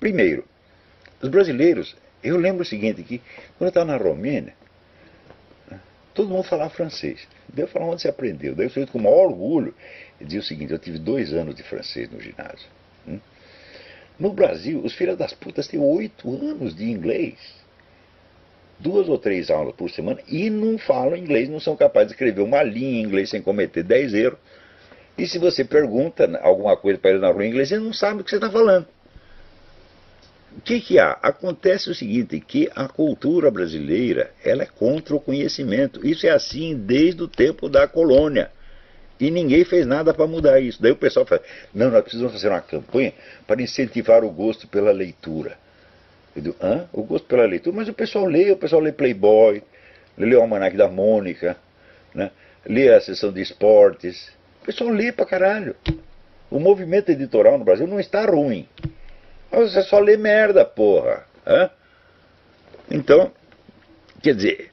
Primeiro, os brasileiros, eu lembro o seguinte, que quando eu estava na Romênia, todo mundo falava francês. Daí eu falava onde você aprendeu. Daí eu falei com o maior orgulho, e dizia o seguinte, eu tive 2 anos de francês no ginásio. No Brasil, os filhos das putas têm 8 anos de inglês. 2 ou 3 aulas por semana e não falam inglês, não são capazes de escrever uma linha em inglês sem cometer 10 erros. E se você pergunta alguma coisa para eles na rua em inglês, eles não sabem o que você está falando. O que há? Acontece o seguinte, que a cultura brasileira, ela é contra o conhecimento. Isso é assim desde o tempo da colônia. E ninguém fez nada para mudar isso. Daí o pessoal fala, não, nós precisamos fazer uma campanha para incentivar o gosto pela leitura. Eu digo, hã? O gosto pela leitura? Mas o pessoal lê Playboy, lê o Almanaque da Mônica, né? Lê a seção de esportes. O pessoal lê pra caralho. O movimento editorial no Brasil não está ruim. Você só lê merda, porra. Hã? Então, quer dizer,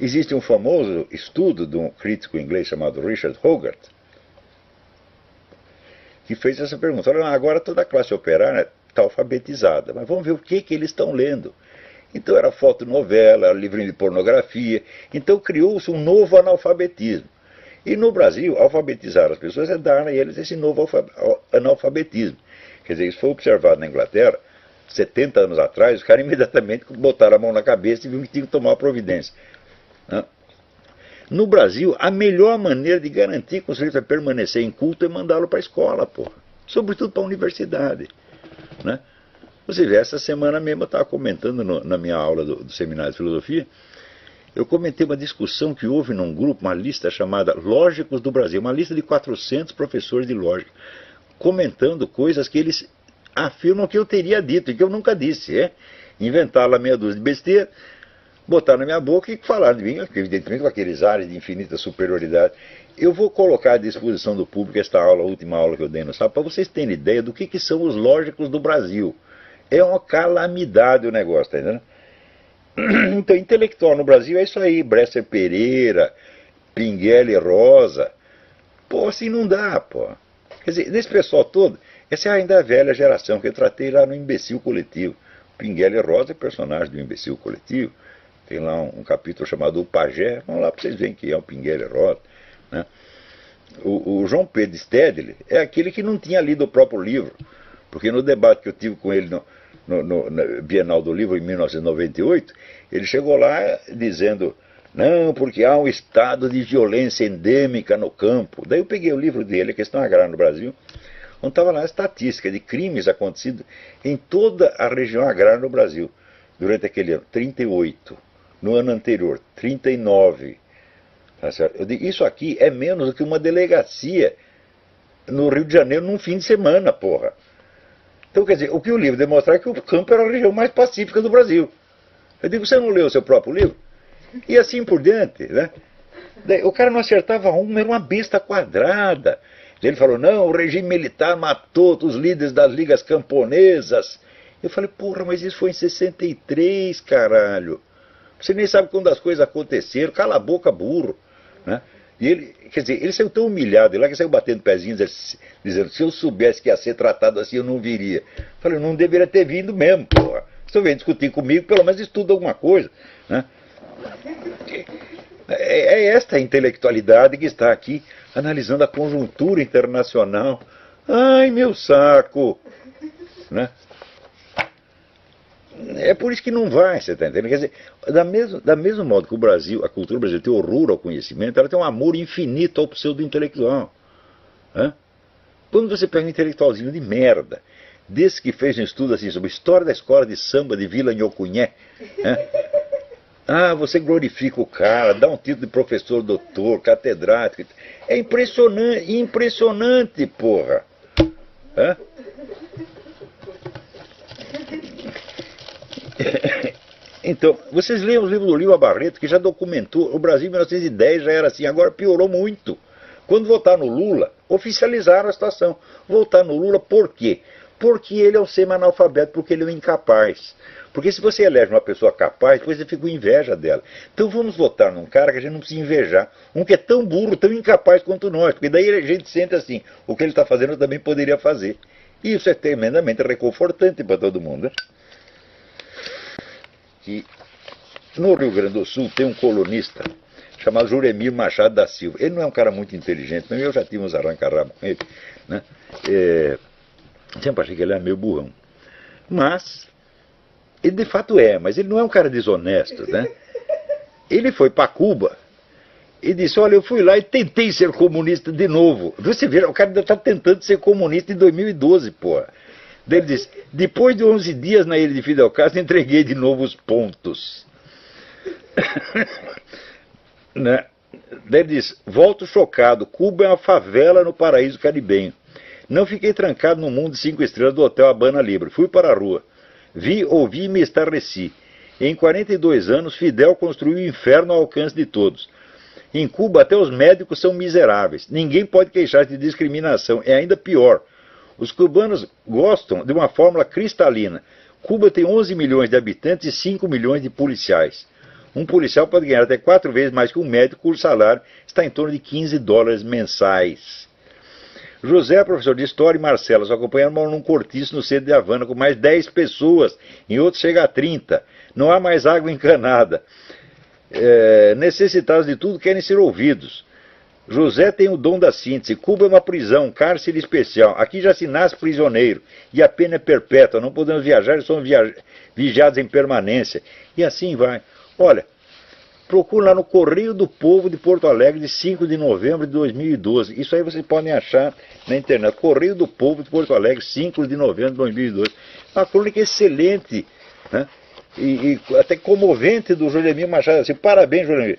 existe um famoso estudo de um crítico inglês chamado Richard Hogarth, que fez essa pergunta. Olha, agora toda a classe operária está alfabetizada, mas vamos ver o que eles estão lendo. Então era fotonovela, era livrinho de pornografia. Então criou-se um novo analfabetismo. E no Brasil, alfabetizar as pessoas é dar a eles esse novo analfabetismo. Quer dizer, isso foi observado na Inglaterra, 70 anos atrás, os caras imediatamente botaram a mão na cabeça e viram que tinham que tomar uma providência. No Brasil, a melhor maneira de garantir que o sujeito vai permanecer em culto é mandá-lo para a escola, porra. Sobretudo para a universidade. Né? Você vê, essa semana mesmo eu estava comentando na minha aula do seminário de filosofia, eu comentei uma discussão que houve num grupo, uma lista chamada Lógicos do Brasil, uma lista de 400 professores de lógica, comentando coisas que eles afirmam que eu teria dito e que eu nunca disse. Inventaram lá meia dúzia de besteira, botaram na minha boca e falaram de mim, evidentemente com aqueles ares de infinita superioridade. Eu vou colocar à disposição do público esta aula, a última aula que eu dei no sábado, para vocês terem ideia do que são os lógicos do Brasil. É uma calamidade o negócio, tá entendendo? Então, intelectual no Brasil é isso aí, Bresser Pereira, Pinguelli Rosa. Pô, assim não dá, pô. Quer dizer, desse pessoal todo, essa é ainda a velha geração que eu tratei lá no Imbecil Coletivo. Pinguelli Rosa é personagem do Imbecil Coletivo. Tem lá um capítulo chamado O Pajé. Vamos lá para vocês verem que é o Pinguelli Rosa. Né? O João Pedro Stedley é aquele que não tinha lido o próprio livro. Porque no debate que eu tive com ele na Bienal do Livro em 1998, ele chegou lá dizendo, não, porque há um estado de violência endêmica no campo. Daí eu peguei o livro dele, A Questão Agrária no Brasil, onde estava lá a estatística de crimes acontecidos em toda a região agrária no Brasil, durante aquele ano, 38, no ano anterior, 39. Tá certo? Eu digo, isso aqui é menos do que uma delegacia no Rio de Janeiro num fim de semana, porra. Então, quer dizer, o que o livro demonstra é que o campo era a região mais pacífica do Brasil. Eu digo, você não leu o seu próprio livro? E assim por diante, né? Daí, o cara não acertava uma, era uma besta quadrada. Ele falou, não, o regime militar matou os líderes das ligas camponesas. Eu falei, porra, mas isso foi em 63, caralho. Você nem sabe quando as coisas aconteceram, cala a boca, burro. Né? E ele, quer dizer, ele saiu tão humilhado, ele saiu batendo pezinhos, dizendo, se eu soubesse que ia ser tratado assim, eu não viria. Eu falei, não deveria ter vindo mesmo, porra. Se você vem discutir comigo, pelo menos estuda alguma coisa. Né? É esta intelectualidade que está aqui analisando a conjuntura internacional. Ai, meu saco! Né? É por isso que não vai, você está entendendo? Quer dizer, da mesmo modo que o Brasil, a cultura brasileira tem horror ao conhecimento, ela tem um amor infinito ao pseudo-intelectual. Né? Quando você pega um intelectualzinho de merda, desse que fez um estudo assim sobre a história da escola de samba de Vila Nhocuné, né? Ah, você glorifica o cara, dá um título de professor, doutor, catedrático. É impressionante, impressionante, porra. Hã? Então, vocês leiam os livros do Lima Barreto, que já documentou, o Brasil em 1910 já era assim, agora piorou muito. Quando votar no Lula, oficializaram a situação. Votar no Lula por quê? Porque ele é um semi-analfabeto, porque ele é um incapaz. Porque se você elege uma pessoa capaz, depois você fica com inveja dela. Então vamos votar num cara que a gente não precisa invejar. Um que é tão burro, tão incapaz quanto nós. Porque daí a gente sente assim, o que ele está fazendo eu também poderia fazer. E isso é tremendamente reconfortante para todo mundo. Né? E no Rio Grande do Sul tem um colunista chamado Juremir Machado da Silva. Ele não é um cara muito inteligente, mas eu já tive uns arranca-rabo com ele. Né? Sempre achei que ele era meio burrão. Mas, ele de fato mas ele não é um cara desonesto. Né? Ele foi para Cuba e disse, olha, eu fui lá e tentei ser comunista de novo. Você vê, o cara ainda está tentando ser comunista em 2012, porra. Daí ele disse, depois de 11 dias na ilha de Fidel Castro, entreguei de novo os pontos. Né? Daí ele disse, volto chocado, Cuba é uma favela no paraíso caribenho. Não fiquei trancado no mundo de 5 estrelas do Hotel Habana Libre. Fui para a rua. Vi, ouvi e me estarreci. Em 42 anos, Fidel construiu o inferno ao alcance de todos. Em Cuba, até os médicos são miseráveis. Ninguém pode queixar de discriminação. É ainda pior. Os cubanos gostam de uma fórmula cristalina. Cuba tem 11 milhões de habitantes e 5 milhões de policiais. Um policial pode ganhar até 4 vezes mais que um médico, cujo salário está em torno de $15 mensais. José, professor de História, e Marcelo, se acompanharam num cortiço no centro de Havana com mais 10 pessoas. Em outros chega a 30. Não há mais água encanada. Necessitados de tudo querem ser ouvidos. José tem o dom da síntese. Cuba é uma prisão, cárcere especial. Aqui já se nasce prisioneiro e a pena é perpétua. Não podemos viajar e somos vigiados em permanência. E assim vai. Olha, procure lá no Correio do Povo de Porto Alegre de 5 de novembro de 2012. Isso aí vocês podem achar na internet. Correio do Povo de Porto Alegre, 5 de novembro de 2012. Uma crônica excelente, né? E até comovente do Juremir Machado. Assim, parabéns, Juremir.